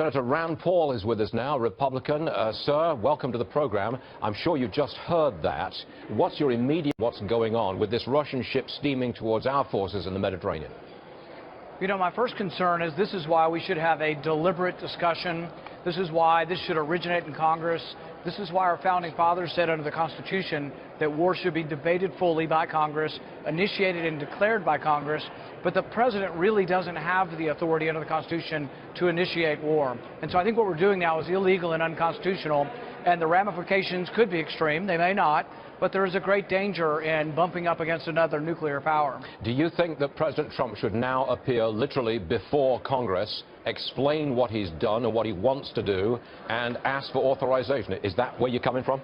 Senator Rand Paul is with us now, Republican. Sir, welcome to the program. I'm sure you just heard that. What's going on with this Russian ship steaming towards our forces in the Mediterranean? You know, my first concern is this is why we should have a deliberate discussion. This is why this should originate in Congress. This is why our founding fathers said under the Constitution that war should be debated fully by Congress, initiated and declared by Congress, but the president really doesn't have the authority under the Constitution to initiate war. And so I think what we're doing now is illegal and unconstitutional, and the ramifications could be extreme. They may not, but there is a great danger in bumping up against another nuclear power. Do you think that President Trump should now appear literally before Congress, explain what he's done and what he wants to do, and ask for authorization? Is that where you're coming from?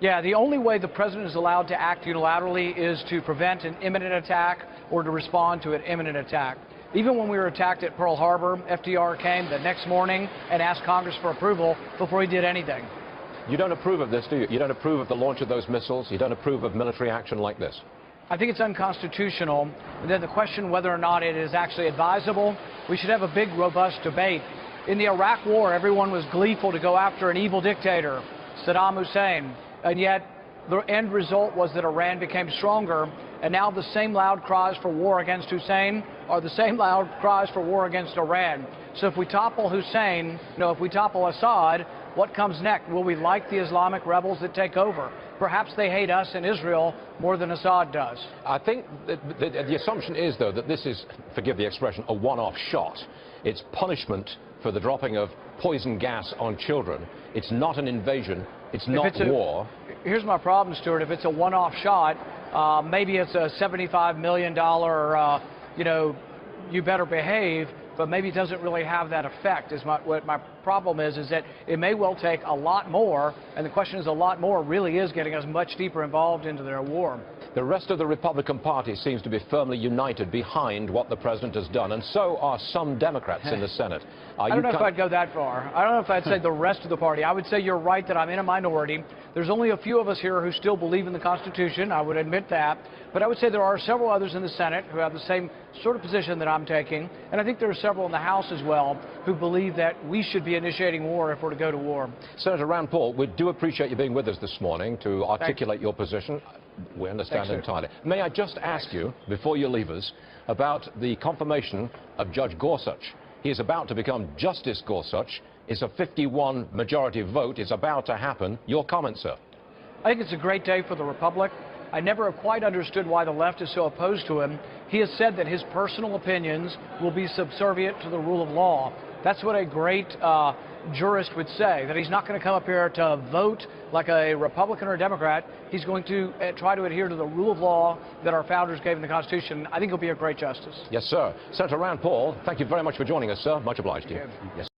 Yeah, the only way the president is allowed to act unilaterally is to prevent an imminent attack or to respond to an imminent attack. Even when we were attacked at Pearl Harbor, FDR came the next morning and asked Congress for approval before he did anything. You don't approve of this, do you? You don't approve of the launch of those missiles? You don't approve of military action like this? I think it's unconstitutional. And then the question whether or not it is actually advisable, we should have a big, robust debate. In the Iraq War, everyone was gleeful to go after an evil dictator, Saddam Hussein. And yet, the end result was that Iran became stronger. And now the same loud cries for war against Hussein are the same loud cries for war against Iran. So if we topple Hussein, if we topple Assad, what comes next? Will we like the Islamic rebels that take over? Perhaps they hate us in Israel more than Assad does. I think that the assumption is, though, that this is, forgive the expression, a one-off shot. It's punishment for the dropping of poison gas on children. It's not an invasion. It's not war. Here's my problem, Stuart. If it's a one-off shot, maybe it's a $75 million, you better behave, but maybe it doesn't really have that effect. What my problem is that it may well take a lot more, and the question is a lot more really is getting us much deeper involved into their war. The rest of the Republican Party seems to be firmly united behind what the president has done, and so are some Democrats in the Senate. I don't know if I'd go that far. I don't know if I'd say the rest of the party. I would say you're right that I'm in a minority. There's only a few of us here who still believe in the Constitution. I would admit that. But I would say there are several others in the Senate who have the same sort of position that I'm taking. And I think there are several in the House as well who believe that we should be initiating war if we're to go to war. Senator Rand Paul, we do appreciate you being with us this morning to articulate your position. We understand entirely. May I just ask you, before you leave us, about the confirmation of Judge Gorsuch. He is about to become Justice Gorsuch. It's a 51 majority vote. It's about to happen. Your comment, sir? I think it's a great day for the Republic. I never have quite understood why the left is so opposed to him. He has said that his personal opinions will be subservient to the rule of law. That's what a great jurist would say, that he's not going to come up here to vote like a Republican or a Democrat. He's going to try to adhere to the rule of law that our founders gave in the Constitution. I think he'll be a great justice. Yes, sir. Senator Rand Paul, thank you very much for joining us, sir. Much obliged to you. Yes.